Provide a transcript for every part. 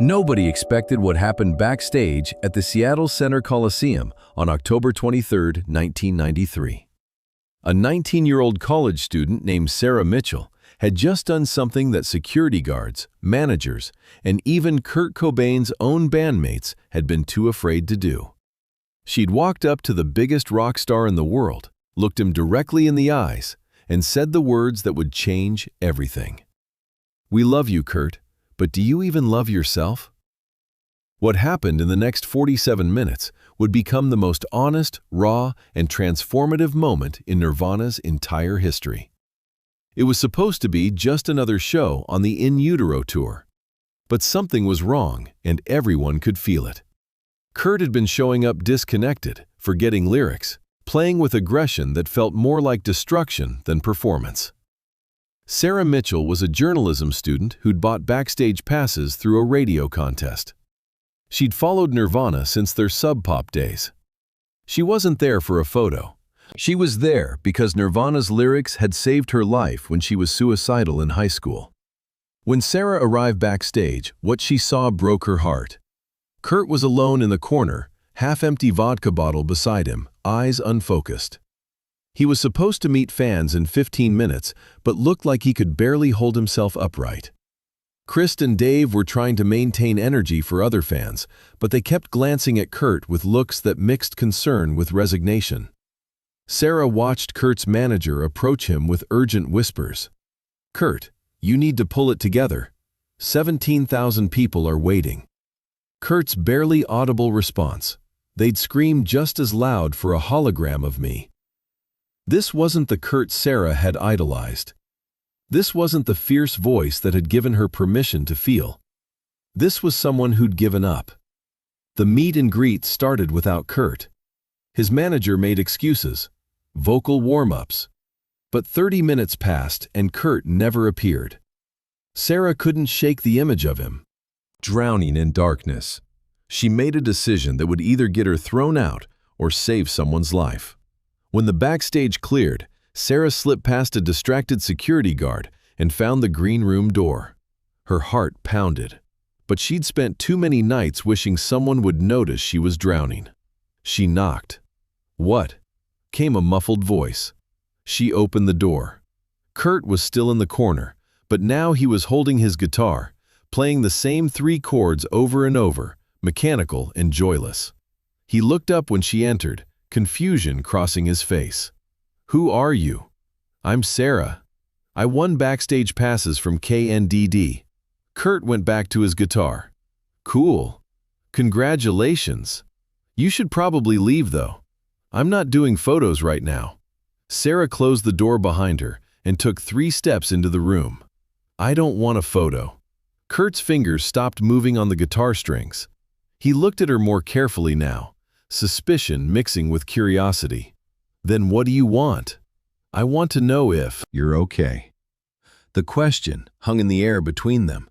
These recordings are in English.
Nobody expected what happened backstage at the Seattle Center Coliseum on October 23, 1993. A 19-year-old college student named Sarah Mitchell had just done something that security guards, managers, and even Kurt Cobain's own bandmates had been too afraid to do. She'd walked up to the biggest rock star in the world, looked him directly in the eyes, and said the words that would change everything. "We love you, Kurt, but do you even love yourself?" What happened in the next 47 minutes would become the most honest, raw, and transformative moment in Nirvana's entire history. It was supposed to be just another show on the In Utero tour. But something was wrong, and everyone could feel it. Kurt had been showing up disconnected, forgetting lyrics, playing with aggression that felt more like destruction than performance. Sarah Mitchell was a journalism student who'd bought backstage passes through a radio contest. She'd followed Nirvana since their Sub Pop days. She wasn't there for a photo. She was there because Nirvana's lyrics had saved her life when she was suicidal in high school. When Sarah arrived backstage, what she saw broke her heart. Kurt was alone in the corner, half-empty vodka bottle beside him, eyes unfocused. He was supposed to meet fans in 15 minutes, but looked like he could barely hold himself upright. Chris and Dave were trying to maintain energy for other fans, but they kept glancing at Kurt with looks that mixed concern with resignation. Sarah watched Kurt's manager approach him with urgent whispers. "Kurt, you need to pull it together. 17,000 people are waiting." Kurt's barely audible response: "They'd scream just as loud for a hologram of me." This wasn't the Kurt Sarah had idolized. This wasn't the fierce voice that had given her permission to feel. This was someone who'd given up. The meet and greet started without Kurt. His manager made excuses, vocal warm-ups. But 30 minutes passed and Kurt never appeared. Sarah couldn't shake the image of him. Drowning in darkness, she made a decision that would either get her thrown out or save someone's life. When the backstage cleared, Sarah slipped past a distracted security guard and found the green room door. Her heart pounded, but she'd spent too many nights wishing someone would notice she was drowning. She knocked. "What?" came a muffled voice. She opened the door. Kurt was still in the corner, but now he was holding his guitar, playing the same 3 chords over and over, mechanical and joyless. He looked up when she entered, confusion crossing his face. "Who are you?" "I'm Sarah. I won backstage passes from KNDD." Kurt went back to his guitar. "Cool. Congratulations. You should probably leave though. I'm not doing photos right now." Sarah closed the door behind her and took 3 steps into the room. "I don't want a photo." Kurt's fingers stopped moving on the guitar strings. He looked at her more carefully now, suspicion mixing with curiosity. "Then what do you want?" "I want to know if you're okay." The question hung in the air between them.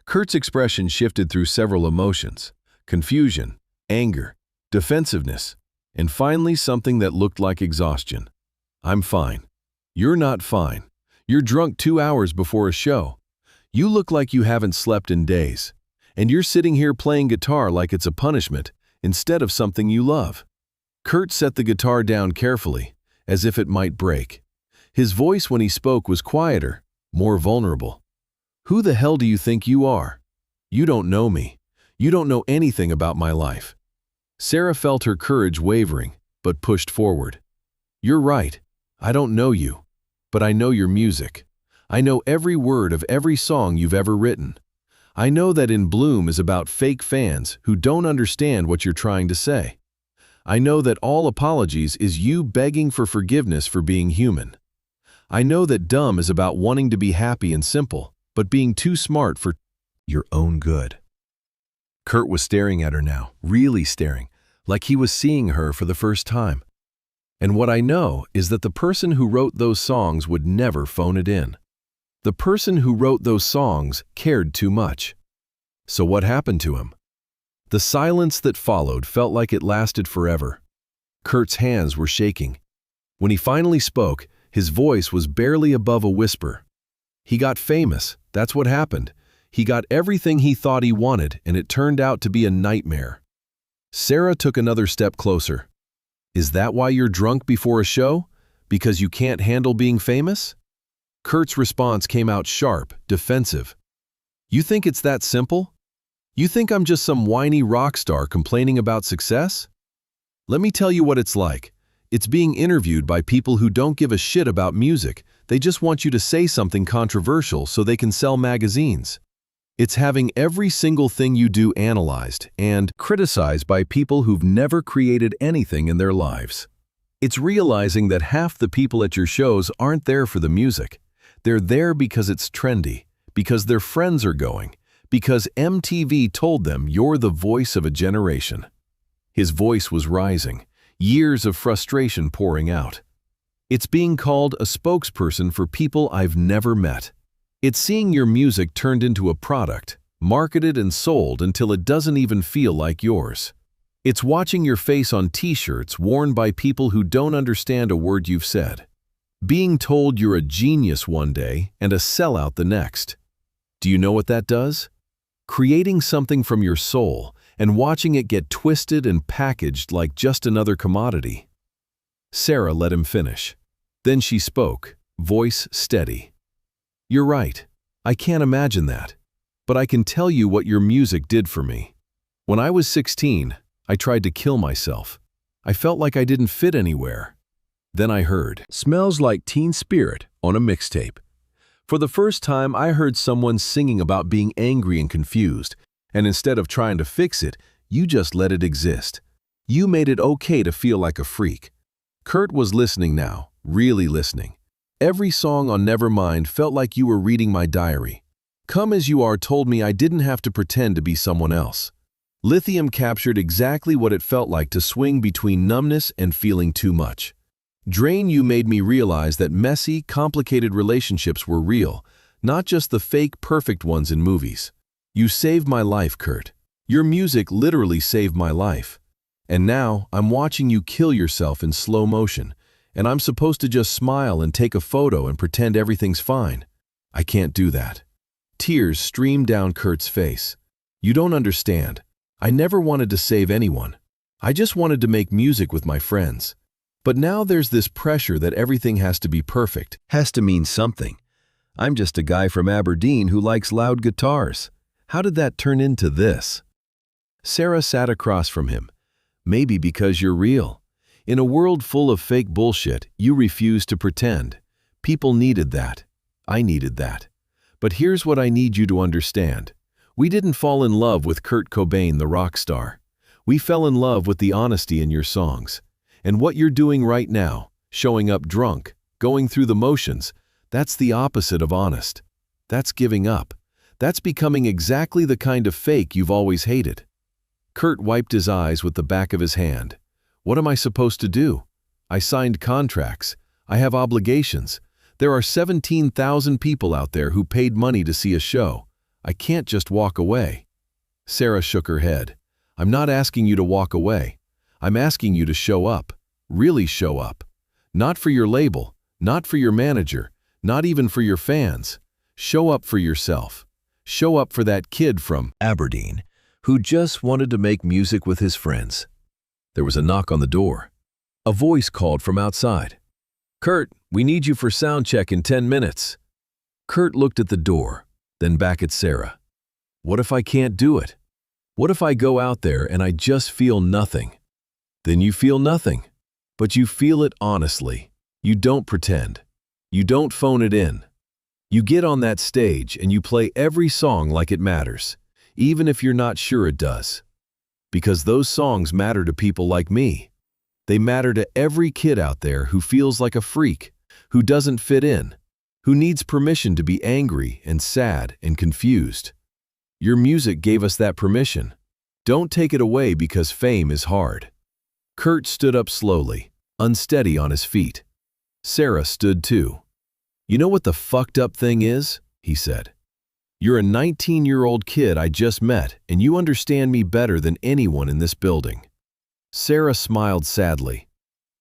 Kurt's expression shifted through several emotions: confusion, anger, defensiveness, and finally something that looked like exhaustion. "I'm fine." "You're not fine. You're drunk 2 hours before a show. You look like you haven't slept in days. And you're sitting here playing guitar like it's a punishment instead of something you love." Kurt set the guitar down carefully, as if it might break. His voice when he spoke was quieter, more vulnerable. "Who the hell do you think you are? You don't know me. You don't know anything about my life." Sarah felt her courage wavering, but pushed forward. "You're right. I don't know you. But I know your music. I know every word of every song you've ever written. I know that In Bloom is about fake fans who don't understand what you're trying to say. I know that All Apologies is you begging for forgiveness for being human. I know that Dumb is about wanting to be happy and simple, but being too smart for your own good." Kurt was staring at her now, really staring, like he was seeing her for the first time. "And what I know is that the person who wrote those songs would never phone it in. The person who wrote those songs cared too much." So what happened to him? The silence that followed felt like it lasted forever. Kurt's hands were shaking. When he finally spoke, his voice was barely above a whisper. "He got famous, that's what happened. He got everything he thought he wanted, and it turned out to be a nightmare. Sarah took another step closer. Is that why you're drunk before a show? Because you can't handle being famous? Kurt's response came out sharp, defensive. You think it's that simple? You think I'm just some whiny rock star complaining about success? Let me tell you what it's like. It's being interviewed by people who don't give a shit about music. They just want you to say something controversial so they can sell magazines. It's having every single thing you do analyzed and criticized by people who've never created anything in their lives. It's realizing that half the people at your shows aren't there for the music. They're there because it's trendy, because their friends are going, because MTV told them you're the voice of a generation. His voice was rising, years of frustration pouring out. It's being called a spokesperson for people I've never met. It's seeing your music turned into a product, marketed and sold until it doesn't even feel like yours. It's watching your face on t-shirts worn by people who don't understand a word you've said. Being told you're a genius one day and a sellout the next. Do you know what that does? Creating something from your soul and watching it get twisted and packaged like just another commodity. Sarah let him finish. Then she spoke, voice steady. You're right. I can't imagine that. But I can tell you what your music did for me. When I was 16, I tried to kill myself. I felt like I didn't fit anywhere. Then I heard "Smells Like Teen Spirit" on a mixtape. For the first time, I heard someone singing about being angry and confused, and instead of trying to fix it, you just let it exist. You made it okay to feel like a freak. Kurt was listening now, really listening. Every song on Nevermind felt like you were reading my diary. Come As You Are told me I didn't have to pretend to be someone else. Lithium captured exactly what it felt like to swing between numbness and feeling too much. Drain You made me realize that messy, complicated relationships were real, not just the fake, perfect ones in movies. You saved my life, Kurt. Your music literally saved my life. And now I'm watching you kill yourself in slow motion, and I'm supposed to just smile and take a photo and pretend everything's fine. I can't do that. Tears streamed down Kurt's face. You don't understand. I never wanted to save anyone. I just wanted to make music with my friends. But now there's this pressure that everything has to be perfect, has to mean something. I'm just a guy from Aberdeen who likes loud guitars. How did that turn into this? Sarah sat across from him. Maybe because you're real. In a world full of fake bullshit, you refuse to pretend. People needed that. I needed that. But here's what I need you to understand. We didn't fall in love with Kurt Cobain, the rock star. We fell in love with the honesty in your songs. And what you're doing right now, showing up drunk, going through the motions, that's the opposite of honest. That's giving up. That's becoming exactly the kind of fake you've always hated. Kurt wiped his eyes with the back of his hand. What am I supposed to do? I signed contracts. I have obligations. There are 17,000 people out there who paid money to see a show. I can't just walk away. Sarah shook her head. I'm not asking you to walk away. I'm asking you to show up. Really show up. Not for your label, not for your manager, not even for your fans. Show up for yourself. Show up for that kid from Aberdeen who just wanted to make music with his friends. There was a knock on the door. A voice called from outside. Kurt, we need you for sound check in 10 minutes. Kurt looked at the door, then back at Sarah. What if I can't do it? What if I go out there and I just feel nothing? Then you feel nothing, but you feel it honestly. You don't pretend. You don't phone it in. You get on that stage and you play every song like it matters, even if you're not sure it does. Because those songs matter to people like me. They matter to every kid out there who feels like a freak, who doesn't fit in, who needs permission to be angry and sad and confused. Your music gave us that permission. Don't take it away because fame is hard. Kurt stood up slowly, unsteady on his feet. Sarah stood too. You know what the fucked up thing is? He said. You're a 19-year-old kid I just met, and you understand me better than anyone in this building. Sarah smiled sadly.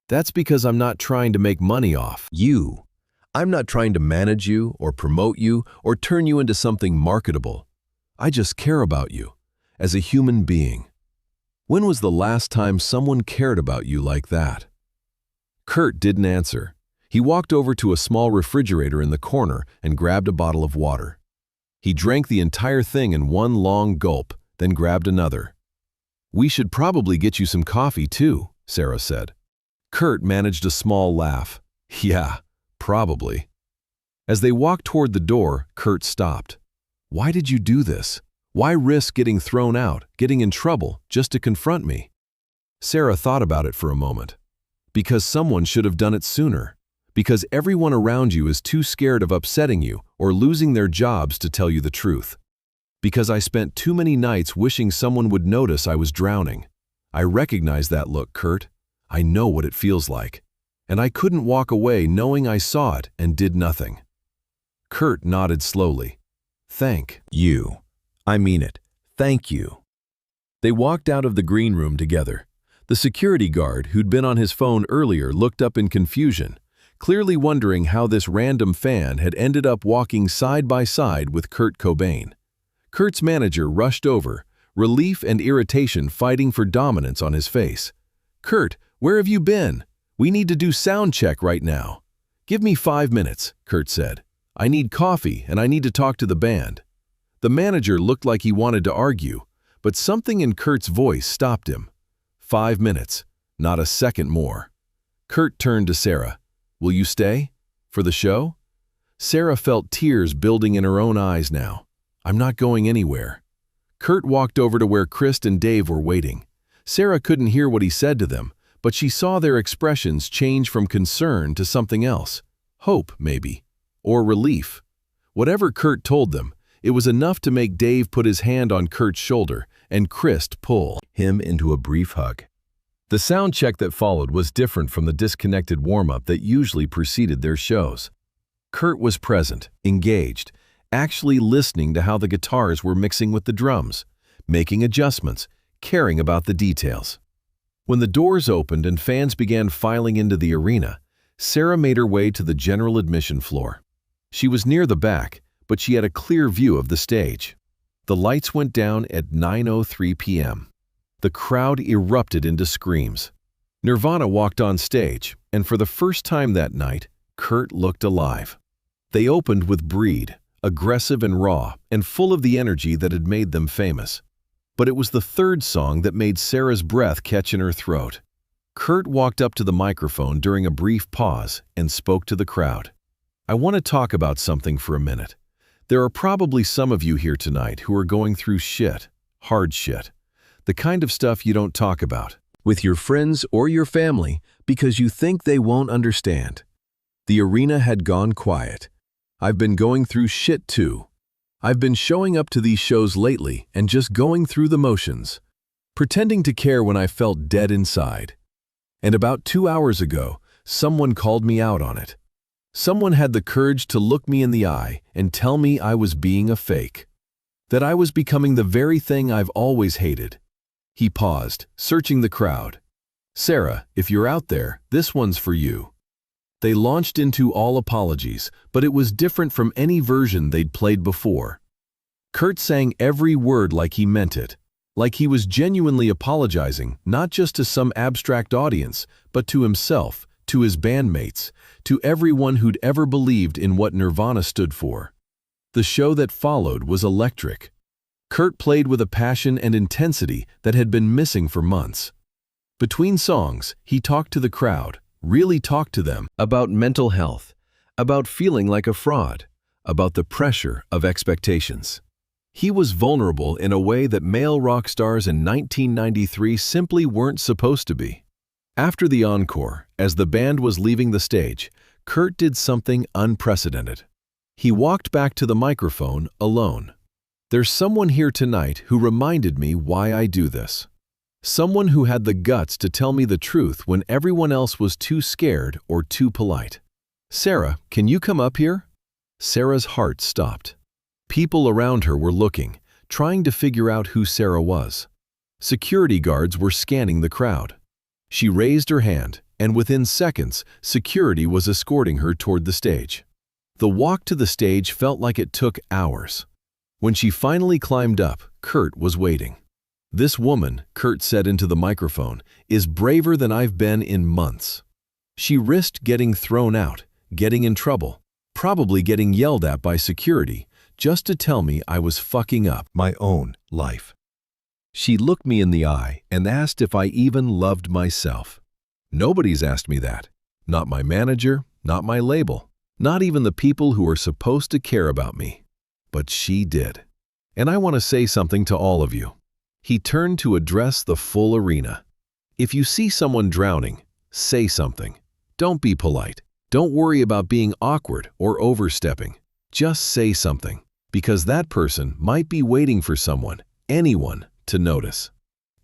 That's because I'm not trying to make money off you. I'm not trying to manage you or promote you or turn you into something marketable. I just care about you, as a human being. When was the last time someone cared about you like that? Kurt didn't answer. He walked over to a small refrigerator in the corner and grabbed a bottle of water. He drank the entire thing in one long gulp, then grabbed another. "We should probably get you some coffee too," Sarah said. Kurt managed a small laugh. "Yeah, probably." As they walked toward the door, Kurt stopped. "Why did you do this? Why risk getting thrown out, getting in trouble, just to confront me?" Sarah thought about it for a moment. "Because someone should have done it sooner. Because everyone around you is too scared of upsetting you or losing their jobs to tell you the truth. Because I spent too many nights wishing someone would notice I was drowning. I recognize that look, Kurt. I know what it feels like. And I couldn't walk away knowing I saw it and did nothing." Kurt nodded slowly. "Thank you. I mean it. Thank you." They walked out of the green room together. The security guard, who'd been on his phone earlier, looked up in confusion, clearly wondering how this random fan had ended up walking side by side with Kurt Cobain. Kurt's manager rushed over, relief and irritation fighting for dominance on his face. "Kurt, where have you been? We need to do sound check right now." "Give me 5 minutes," Kurt said. "I need coffee and I need to talk to the band." The manager looked like he wanted to argue, but something in Kurt's voice stopped him. 5 minutes, not a second more. Kurt turned to Sarah. "Will you stay? For the show?" Sarah felt tears building in her own eyes now. "I'm not going anywhere." Kurt walked over to where Chris and Dave were waiting. Sarah couldn't hear what he said to them, but she saw their expressions change from concern to something else. Hope, maybe. Or relief. Whatever Kurt told them, it was enough to make Dave put his hand on Kurt's shoulder and Chris pull him into a brief hug. The sound check that followed was different from the disconnected warm-up that usually preceded their shows. Kurt was present, engaged, actually listening to how the guitars were mixing with the drums, making adjustments, caring about the details. When the doors opened and fans began filing into the arena, Sarah made her way to the general admission floor. She was near the back, but she had a clear view of the stage. The lights went down at 9:03 p.m. The crowd erupted into screams. Nirvana walked on stage, and for the first time that night, Kurt looked alive. They opened with Breed, aggressive and raw, and full of the energy that had made them famous. But it was the third song that made Sarah's breath catch in her throat. Kurt walked up to the microphone during a brief pause and spoke to the crowd. "I want to talk about something for a minute. There are probably some of you here tonight who are going through shit, hard shit, the kind of stuff you don't talk about with your friends or your family because you think they won't understand." The arena had gone quiet. "I've been going through shit too. I've been showing up to these shows lately and just going through the motions, pretending to care when I felt dead inside. And about 2 hours ago, someone called me out on it. Someone had the courage to look me in the eye and tell me I was being a fake, that I was becoming the very thing I've always hated." He paused, searching the crowd. "Sarah, if you're out there, this one's for you." They launched into all apologies, but it was different from any version they'd played before. Kurt sang every word like he meant it, like he was genuinely apologizing not just to some abstract audience, but to himself, to his bandmates, to everyone who'd ever believed in what Nirvana stood for. The show that followed was electric. Kurt played with a passion and intensity that had been missing for months. Between songs, he talked to the crowd, really talked to them about mental health, about feeling like a fraud, about the pressure of expectations. He was vulnerable in a way that male rock stars in 1993 simply weren't supposed to be. After the encore, as the band was leaving the stage, Kurt did something unprecedented. He walked back to the microphone alone. "There's someone here tonight who reminded me why I do this. Someone who had the guts to tell me the truth when everyone else was too scared or too polite. Sarah, can you come up here?" Sarah's heart stopped. People around her were looking, trying to figure out who Sarah was. Security guards were scanning the crowd. She raised her hand, and within seconds, security was escorting her toward the stage. The walk to the stage felt like it took hours. When she finally climbed up, Kurt was waiting. "This woman," Kurt said into the microphone, "is braver than I've been in months. She risked getting thrown out, getting in trouble, probably getting yelled at by security, just to tell me I was fucking up my own life. She looked me in the eye and asked if I even loved myself. Nobody's asked me that. Not my manager, not my label, not even the people who are supposed to care about me. But she did. And I want to say something to all of you." He turned to address the full arena. "If you see someone drowning, say something. Don't be polite. Don't worry about being awkward or overstepping. Just say something, because that person might be waiting for someone, anyone, to notice."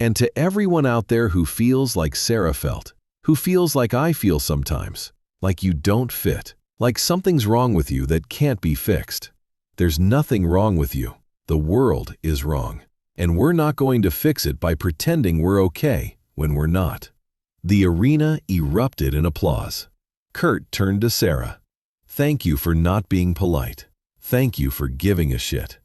And to everyone out there who feels like Sarah felt, who feels like I feel sometimes, like you don't fit, like something's wrong with you that can't be fixed. There's nothing wrong with you. The world is wrong. And we're not going to fix it by pretending we're okay when we're not. The arena erupted in applause. Kurt turned to Sarah. "Thank you for not being polite. Thank you for giving a shit."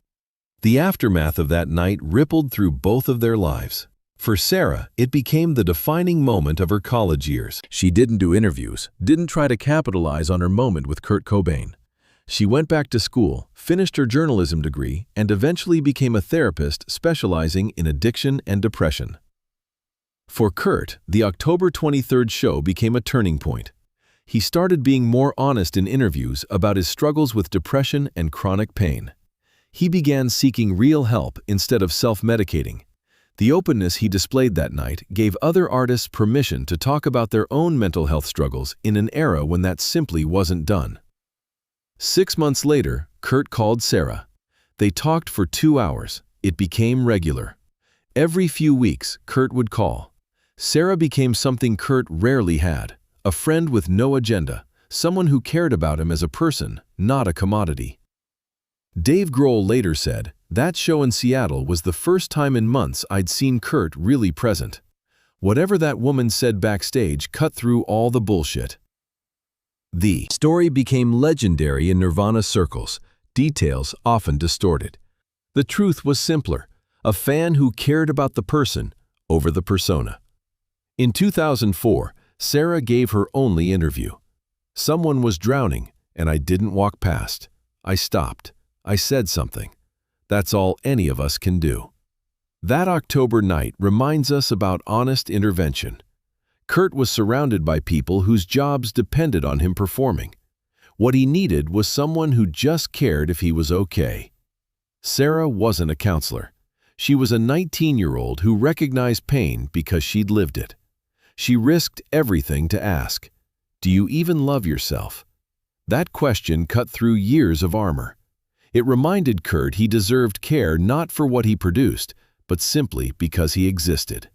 The aftermath of that night rippled through both of their lives. For Sarah, it became the defining moment of her college years. She didn't do interviews, didn't try to capitalize on her moment with Kurt Cobain. She went back to school, finished her journalism degree, and eventually became a therapist specializing in addiction and depression. For Kurt, the October 23rd show became a turning point. He started being more honest in interviews about his struggles with depression and chronic pain. He began seeking real help instead of self-medicating. The openness he displayed that night gave other artists permission to talk about their own mental health struggles in an era when that simply wasn't done. 6 months later, Kurt called Sarah. They talked for 2 hours. It became regular. Every few weeks, Kurt would call. Sarah became something Kurt rarely had, a friend with no agenda, someone who cared about him as a person, not a commodity. Dave Grohl later said, "That show in Seattle was the first time in months I'd seen Kurt really present. Whatever that woman said backstage cut through all the bullshit." The story became legendary in Nirvana circles, details often distorted. The truth was simpler, a fan who cared about the person over the persona. In 2004, Sarah gave her only interview. "Someone was drowning, and I didn't walk past. I stopped. I said something. That's all any of us can do." That October night reminds us about honest intervention. Kurt was surrounded by people whose jobs depended on him performing. What he needed was someone who just cared if he was okay. Sarah wasn't a counselor. She was a 19-year-old who recognized pain because she'd lived it. She risked everything to ask, "Do you even love yourself?" That question cut through years of armor. It reminded Kurt he deserved care not for what he produced, but simply because he existed.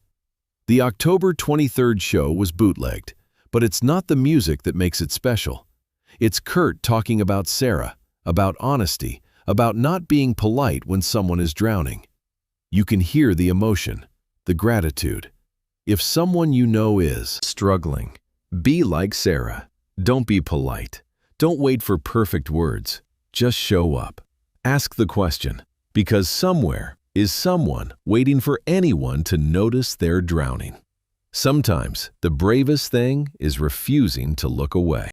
The October 23rd show was bootlegged, but it's not the music that makes it special. It's Kurt talking about Sarah, about honesty, about not being polite when someone is drowning. You can hear the emotion, the gratitude. If someone you know is struggling, be like Sarah. Don't be polite. Don't wait for perfect words. Just show up. Ask the question, because somewhere is someone waiting for anyone to notice they're drowning. Sometimes the bravest thing is refusing to look away.